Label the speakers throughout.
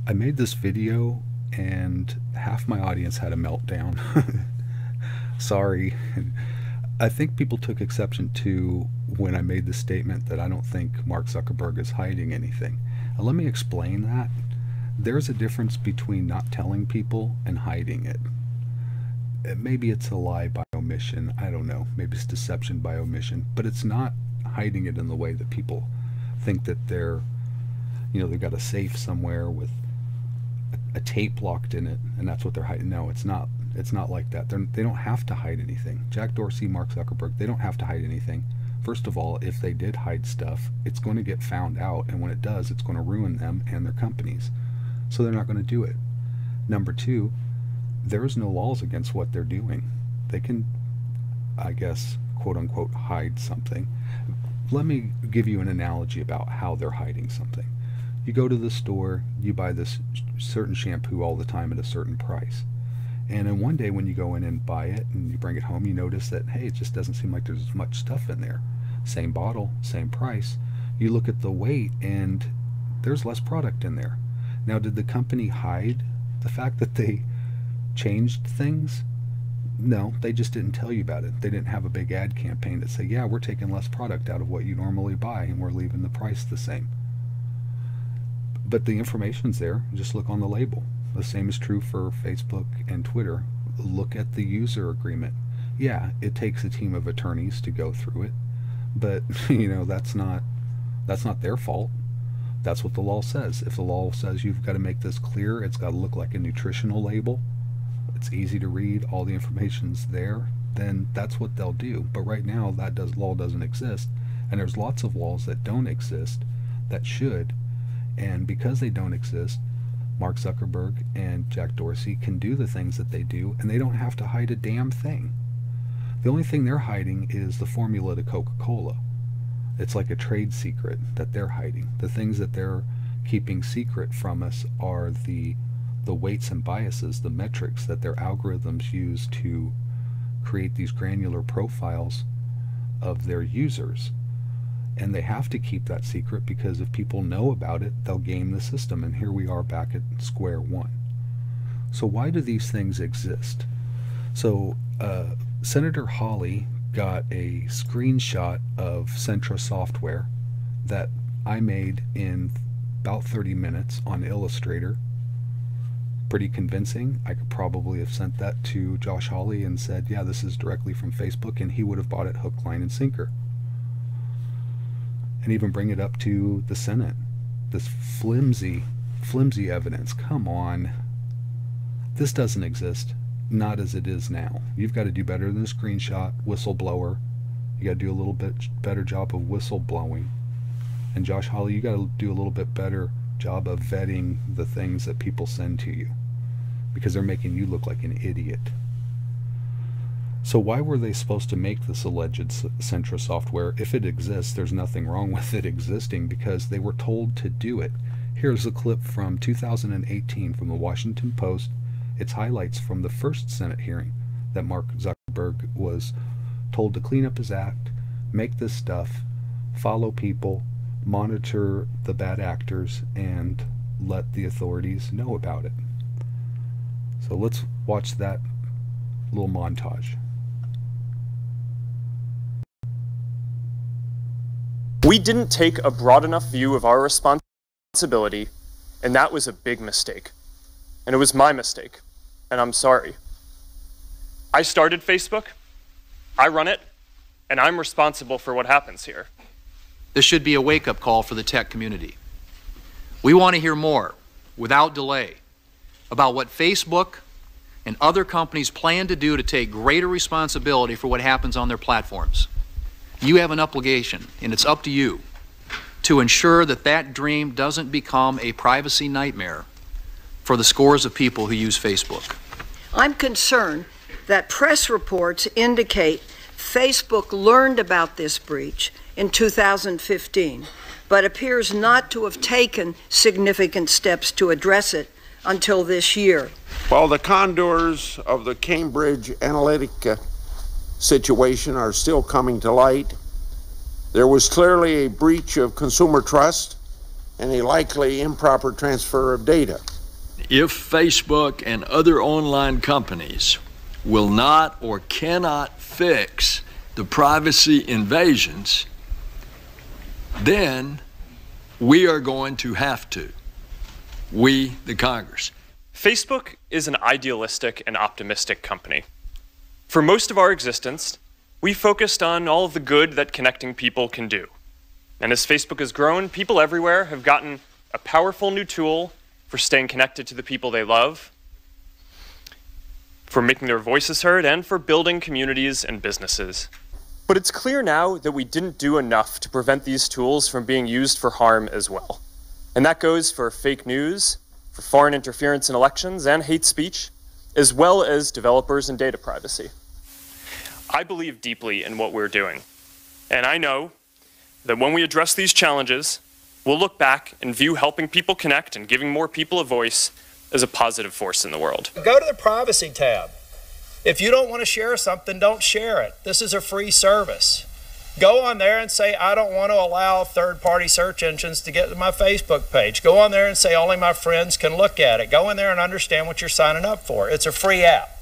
Speaker 1: I made this video and half my audience had a meltdown. Sorry. I think people took exception to when I made the statement that I don't think Mark Zuckerberg is hiding anything. Now, let me explain that. There's a difference between not telling people and hiding it. Maybe it's a lie by omission. I don't know. Maybe it's deception by omission. But it's not hiding it in the way that people think that they've got a safe somewhere with a tape locked in it, and that's what they're hiding. No, it's not. It's not like that. They don't have to hide anything. Jack Dorsey, Mark Zuckerberg, they don't have to hide anything. First of all, if they did hide stuff, it's going to get found out, and when it does, it's going to ruin them and their companies. So they're not going to do it. Number two, there's no laws against what they're doing. They can, I guess, quote unquote, hide something. Let me give you an analogy about how they're hiding something. You go to the store, you buy this certain shampoo all the time at a certain price. And then one day when you go in and buy it and you bring it home, you notice that, hey, it just doesn't seem like there's as much stuff in there. Same bottle, same price. You look at the weight and there's less product in there. Now, did the company hide the fact that they changed things? No, they just didn't tell you about it. They didn't have a big ad campaign that say, yeah, we're taking less product out of what you normally buy and we're leaving the price the same. But the information's there. Just look on the label. The same is true for Facebook and Twitter. Look at the user agreement. Yeah, it takes a team of attorneys to go through it, but that's not their fault. That's what the law says. If the law says you've got to make this clear, it's got to look like a nutritional label, it's easy to read, all the information's there, then that's what they'll do. But right now law doesn't exist, and there's lots of laws that don't exist that should, and because they don't exist, Mark Zuckerberg and Jack Dorsey can do the things that they do, and they don't have to hide a damn thing. The only thing they're hiding is the formula to Coca-Cola. It's like a trade secret that they're hiding. The things that they're keeping secret from us are the weights and biases, the metrics that their algorithms use to create these granular profiles of their users. And they have to keep that secret because if people know about it, they'll game the system. And here we are back at square one. So why do these things exist? So Senator Hawley got a screenshot of Centra software that I made in about 30 minutes on Illustrator. Pretty convincing. I could probably have sent that to Josh Hawley and said, yeah, this is directly from Facebook, and he would have bought it hook, line, and sinker. And even bring it up to the Senate. This flimsy evidence. Come on. This doesn't exist. Not as it is now. You've got to do better than a screenshot, whistleblower. You got to do a little bit better job of whistleblowing. And Josh Hawley, you got to do a little bit better job of vetting the things that people send to you, because they're making you look like an idiot. So why were they supposed to make this alleged Centra software? If it exists, there's nothing wrong with it existing because they were told to do it. Here's a clip from 2018 from the Washington Post. It's highlights from the first Senate hearing that Mark Zuckerberg was told to clean up his act, make this stuff, follow people, monitor the bad actors, and let the authorities know about it. So let's watch that little montage.
Speaker 2: We didn't take a broad enough view of our responsibility, and that was a big mistake. And it was my mistake, and I'm sorry. I started Facebook, I run it, and I'm responsible for what happens here.
Speaker 3: This should be a wake-up call for the tech community. We want to hear more, without delay, about what Facebook and other companies plan to do to take greater responsibility for what happens on their platforms. You have an obligation, and it's up to you, to ensure that that dream doesn't become a privacy nightmare for the scores of people who use Facebook.
Speaker 4: I'm concerned that press reports indicate Facebook learned about this breach in 2015, but appears not to have taken significant steps to address it until this year.
Speaker 5: While the contours of the Cambridge Analytica situation are still coming to light, there was clearly a breach of consumer trust and a likely improper transfer of data.
Speaker 6: if Facebook and other online companies will not or cannot fix the privacy invasions, then we are going to have to. We, the Congress.
Speaker 2: Facebook is an idealistic and optimistic company. For most of our existence, we focused on all of the good that connecting people can do. And as Facebook has grown, people everywhere have gotten a powerful new tool for staying connected to the people they love, for making their voices heard, and for building communities and businesses. But it's clear now that we didn't do enough to prevent these tools from being used for harm as well. And that goes for fake news, for foreign interference in elections and hate speech, as well as developers and data privacy. I believe deeply in what we're doing. And I know that when we address these challenges, we'll look back and view helping people connect and giving more people a voice as a positive force in the world.
Speaker 7: Go to the privacy tab. If you don't want to share something, don't share it. This is a free service. Go on there and say, I don't want to allow third-party search engines to get to my Facebook page. Go on there and say, only my friends can look at it. Go in there and understand what you're signing up for. It's a free app.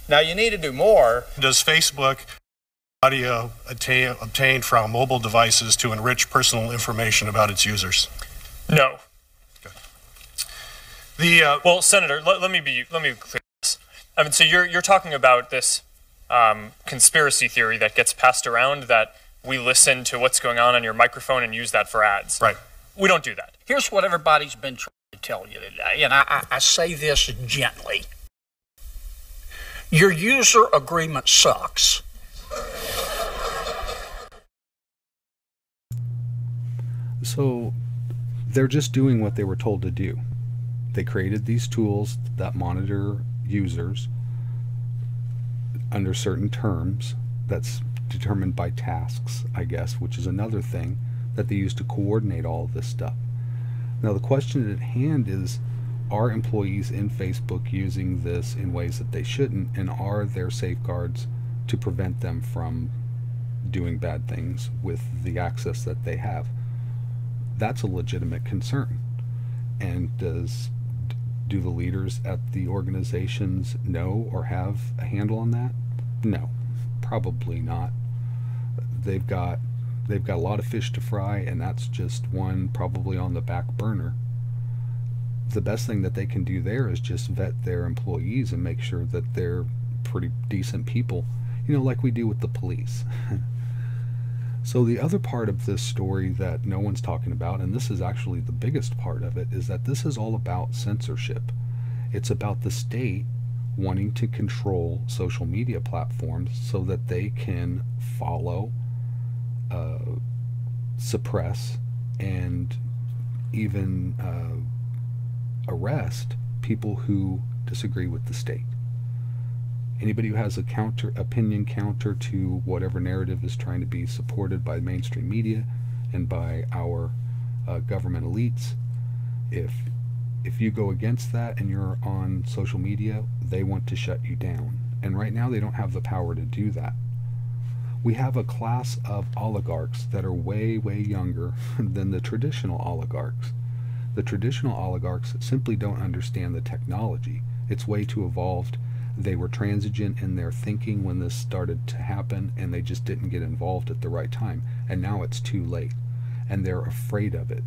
Speaker 7: Now, you need to do more.
Speaker 8: Does Facebook audio obtained from mobile devices to enrich personal information about its users?
Speaker 2: No.
Speaker 8: The
Speaker 2: well, Senator, let me be clear. I mean, so you're talking about this conspiracy theory that gets passed around that we listen to what's going on your microphone and use that for ads.
Speaker 8: Right.
Speaker 2: We don't do that.
Speaker 9: Here's what everybody's been trying to tell you today, and I say this gently. Your user agreement sucks.
Speaker 1: So they're just doing what they were told to do. They created these tools that monitor users under certain terms that's determined by tasks, I guess, which is another thing that they use to coordinate all of this stuff. Now the question at hand is, are employees in Facebook using this in ways that they shouldn't, and are there safeguards to prevent them from doing bad things with the access that they have? That's a legitimate concern. And do the leaders at the organizations know or have a handle on that? No, probably not. They've got a lot of fish to fry, and that's just one probably on the back burner. The best thing that they can do there is just vet their employees and make sure that they're pretty decent people, you know, like we do with the police. So the other part of this story that no one's talking about, and this is actually the biggest part of it, is that this is all about censorship. It's about the state wanting to control social media platforms so that they can follow, suppress, and even arrest people who disagree with the state. Anybody who has a opinion counter to whatever narrative is trying to be supported by mainstream media and by our government elites, if you go against that and you're on social media, they want to shut you down. And right now they don't have the power to do that. We have a class of oligarchs that are way, way younger than the traditional oligarchs. The traditional oligarchs simply don't understand the technology. It's way too evolved. They were transigent in their thinking when this started to happen, and they just didn't get involved at the right time. And now it's too late, and they're afraid of it.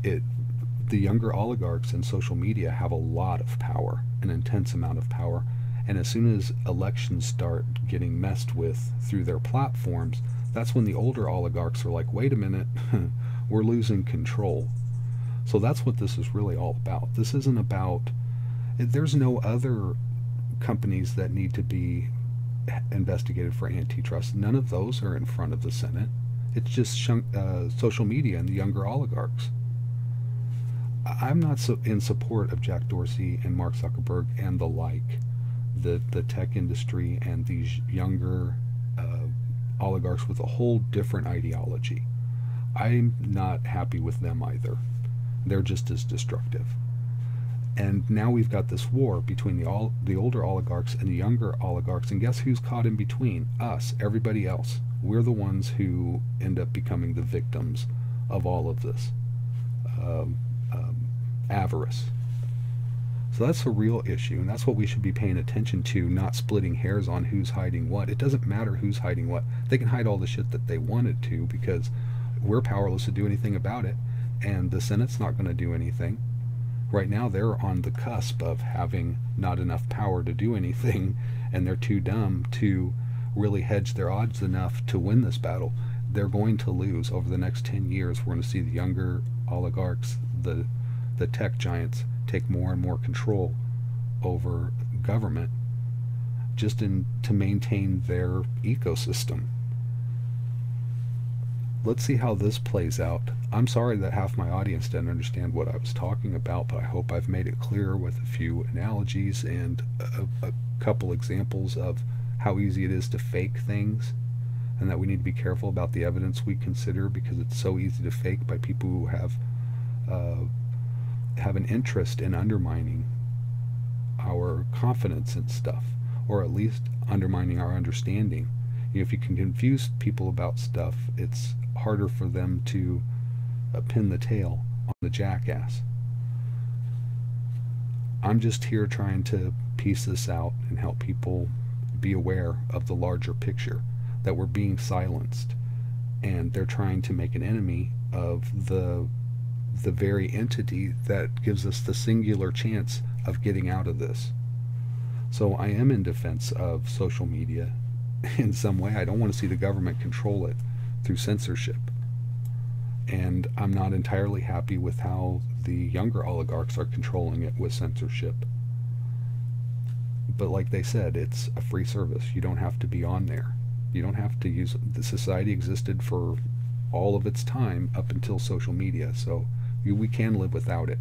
Speaker 1: The younger oligarchs in social media have a lot of power, an intense amount of power, and as soon as elections start getting messed with through their platforms, that's when the older oligarchs are like, wait a minute, we're losing control. So that's what this is really all about. This isn't about, there's no other companies that need to be investigated for antitrust. None of those are in front of the Senate. It's just social media and the younger oligarchs. I'm not in support of Jack Dorsey and Mark Zuckerberg and the like, the tech industry and these younger oligarchs with a whole different ideology. I'm not happy with them either. They're just as destructive. And now we've got this war between the older oligarchs and the younger oligarchs, and guess who's caught in between? Us, everybody else. We're the ones who end up becoming the victims of all of this avarice. So that's a real issue, and that's what we should be paying attention to, not splitting hairs on who's hiding what. It doesn't matter who's hiding what. They can hide all the shit that they wanted to, because we're powerless to do anything about it, and the Senate's not going to do anything. Right now they're on the cusp of having not enough power to do anything, and they're too dumb to really hedge their odds enough to win this battle. They're going to lose. Over the next 10 years, we're going to see the younger oligarchs, the tech giants, take more and more control over government just to maintain their ecosystem. Let's see how this plays out. I'm sorry that half my audience didn't understand what I was talking about, but I hope I've made it clear with a few analogies and a couple examples of how easy it is to fake things, and that we need to be careful about the evidence we consider, because it's so easy to fake by people who have an interest in undermining our confidence in stuff, or at least undermining our understanding. You know, if you can confuse people about stuff, it's harder for them to pin the tail on the jackass. I'm just here trying to piece this out and help people be aware of the larger picture, that we're being silenced, and they're trying to make an enemy of the very entity that gives us the singular chance of getting out of this. So I am in defense of social media in some way. I don't want to see the government control it through censorship. And I'm not entirely happy with how the younger oligarchs are controlling it with censorship. But like they said, it's a free service. You don't have to be on there. You don't have to use it. The society existed for all of its time up until social media, so we can live without it.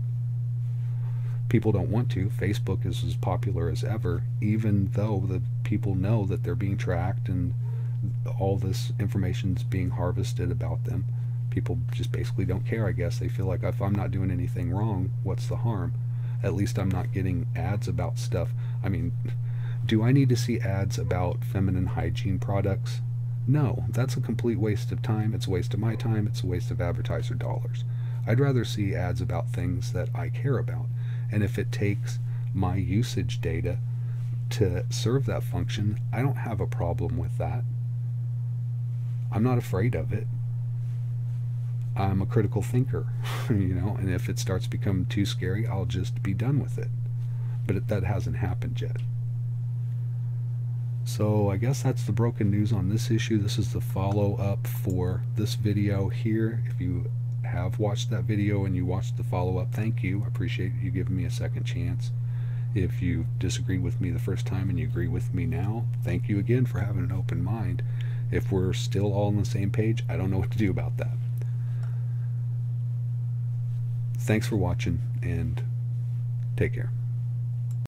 Speaker 1: People don't want to. Facebook is as popular as ever, even though the people know that they're being tracked and all this information is being harvested about them. People just basically don't care, I guess. They feel like, if I'm not doing anything wrong, what's the harm? At least I'm not getting ads about stuff. I mean, do I need to see ads about feminine hygiene products? No, that's a complete waste of time. It's a waste of my time. It's a waste of advertiser dollars. I'd rather see ads about things that I care about. And if it takes my usage data to serve that function, I don't have a problem with that. I'm not afraid of it. I'm a critical thinker, you know, and if it starts becoming too scary, I'll just be done with it. But that hasn't happened yet. So I guess that's the broken news on this issue. This is the follow-up for this video here. If you have watched that video and you watched the follow-up, thank you. I appreciate you giving me a second chance. If you disagreed with me the first time and you agree with me now, thank you again for having an open mind. If we're still all on the same page, I don't know what to do about that. Thanks for watching, and take care.